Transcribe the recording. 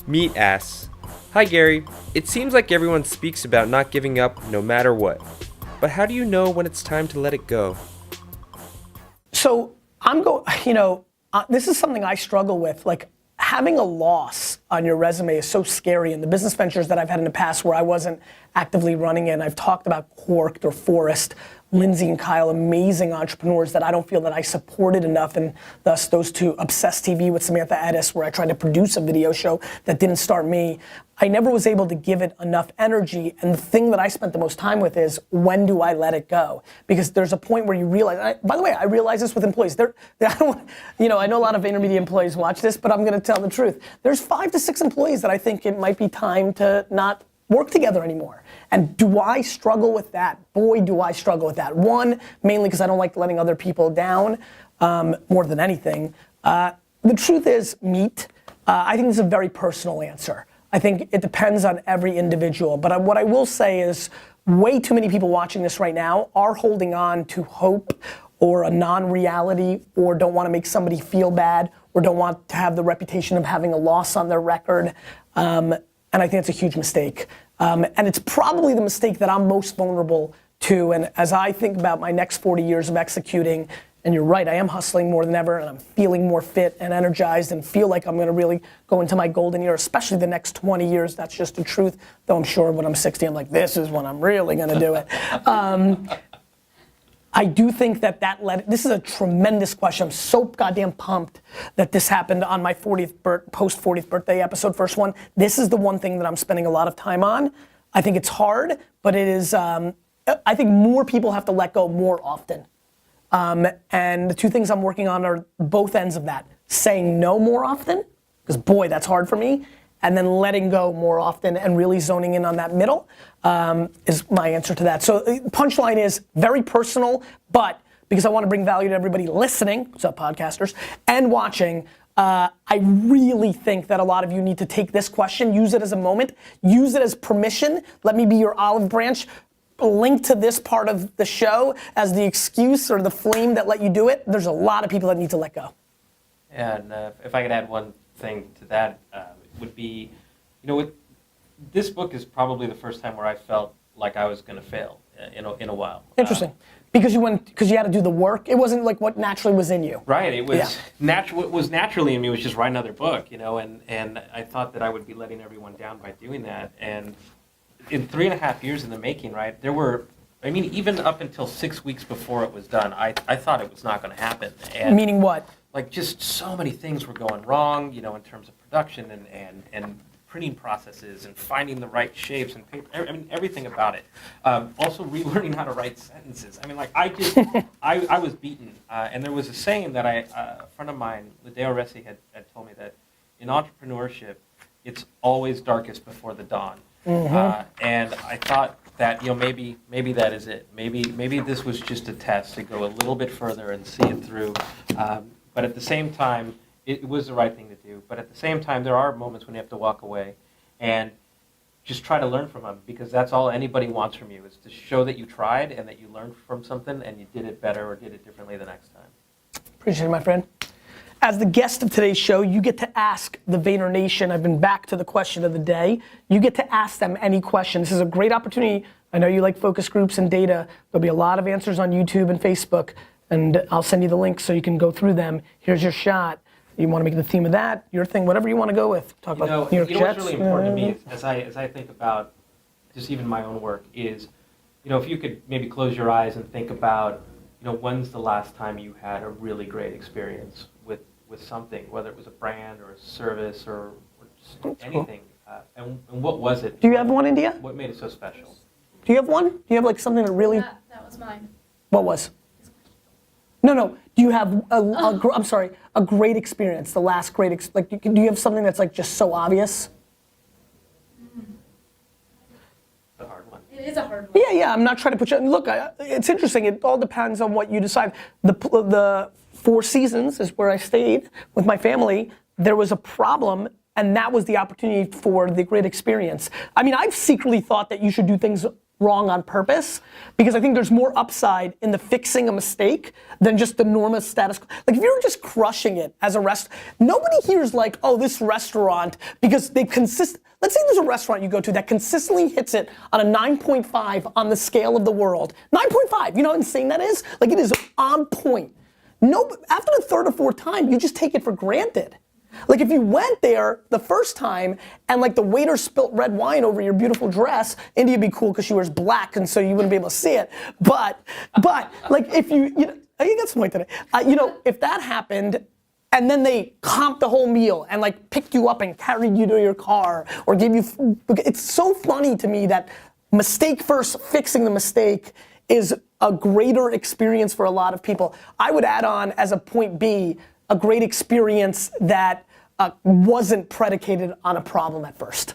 Meet asks, "Hi Gary, it seems like everyone speaks about not giving up no matter what. But how do you know when it's time to let it go?" So this is something I struggle with. Like, having a loss on your resume is so scary. In the business ventures that I've had in the past where I wasn't actively running in, I've talked about Quarked or Forrest, Lindsay and Kyle, amazing entrepreneurs that I don't feel that I supported enough, and thus those two, Obsessed TV with Samantha Edis, where I tried to produce a video show that didn't start me. I never was able to give it enough energy, and the thing that I spent the most time with is, when do I let it go? Because there's a point where you realize, by the way, I realize this with employees. I know a lot of VaynerMedia employees watch this, but I'm gonna tell the truth. There's 5 to 6 employees that I think it might be time to not work together anymore. And do I struggle with that? Boy, do I struggle with that. One, mainly because I don't like letting other people down, more than anything. The truth is, I think this is a very personal answer. I think it depends on every individual. But what I will say is, way too many people watching this right now are holding on to hope or a non-reality, or don't want to make somebody feel bad, or don't want to have the reputation of having a loss on their record. And I think it's a huge mistake. And it's probably the mistake that I'm most vulnerable to. And as I think about my next 40 years of executing, and you're right, I am hustling more than ever, and I'm feeling more fit and energized, and feel like I'm gonna really go into my golden year, especially the next 20 years. That's just the truth. Though I'm sure when I'm 60, I'm like, this is when I'm really gonna do it. I do think this is a tremendous question. I'm so goddamn pumped that this happened on my post 40th birthday episode, first one. This is the one thing that I'm spending a lot of time on. I think it's hard, but it is, I think more people have to let go more often. And the two things I'm working on are both ends of that. Saying no more often, because boy, that's hard for me. And then letting go more often and really zoning in on that middle is my answer to that. So punchline is very personal, but because I want to bring value to everybody listening, what's up podcasters, and watching, I really think that a lot of you need to take this question, use it as a moment, use it as permission. Let me be your olive branch. Link to this part of the show as the excuse or the flame that let you do it. There's a lot of people that need to let go. Yeah, and if I could add one thing to that, would be, this book is probably the first time where I felt like I was going to fail in a while. Interesting. Because you had to do the work. It wasn't like what naturally was in you. Right. It was what was naturally in me was just write another book, and I thought that I would be letting everyone down by doing that. And in 3.5 years in the making, right, even up until 6 weeks before it was done, I thought it was not going to happen. And meaning what? Like, just so many things were going wrong, in terms of production and printing processes and finding the right shapes and paper. Everything about it. Also relearning how to write sentences. I was beaten. And there was a saying that a friend of mine, Ladeo Resi, had told me that in entrepreneurship, it's always darkest before the dawn. Mm-hmm. And I thought that maybe that is it. Maybe this was just a test to go a little bit further and see it through. But at the same time, it was the right thing to do. But at the same time, there are moments when you have to walk away and just try to learn from them, because that's all anybody wants from you, is to show that you tried and that you learned from something and you did it better or did it differently the next time. Appreciate it, my friend. As the guest of today's show, you get to ask the Vayner Nation. I've been back to the question of the day. You get to ask them any question. This is a great opportunity. I know you like focus groups and data. There'll be a lot of answers on YouTube and Facebook, and I'll send you the links so you can go through them. Here's your shot. You want to make the theme of that, your thing, whatever you want to go with. Talk about New York Jets. What's really important to me as I think about just even my own work is, if you could maybe close your eyes and think about, when's the last time you had a really great experience with something, whether it was a brand or a service or just anything. Cool. And what was it? Do you have one, India? What made it so special? Do you have one? Do you have like something that really? That was mine. What was? No. Do you have a great experience? The last great do you have something that's like just so obvious? The hard one. It is a hard one. Yeah. I'm not trying to put you. Look, it's interesting. It all depends on what you decide. The Four Seasons is where I stayed with my family. There was a problem, and that was the opportunity for the great experience. I've secretly thought that you should do things wrong on purpose, because I think there's more upside in the fixing a mistake than just the normal status quo. Like if you're just crushing it as a nobody here's like, oh, this restaurant, because they let's say there's a restaurant you go to that consistently hits it on a 9.5 on the scale of the world. 9.5, you know how insane that is? Like it is on point. No, after the third or fourth time, you just take it for granted. Like if you went there the first time and like the waiter spilt red wine over your beautiful dress, Indy'd be cool because she wears black and so you wouldn't be able to see it. But like if you know, you got some white today. You know, if that happened and then they comped the whole meal and like picked you up and carried you to your car or gave you, it's so funny to me that mistake first, fixing the mistake is a greater experience for a lot of people. I would add on as a point B, a great experience that wasn't predicated on a problem at first.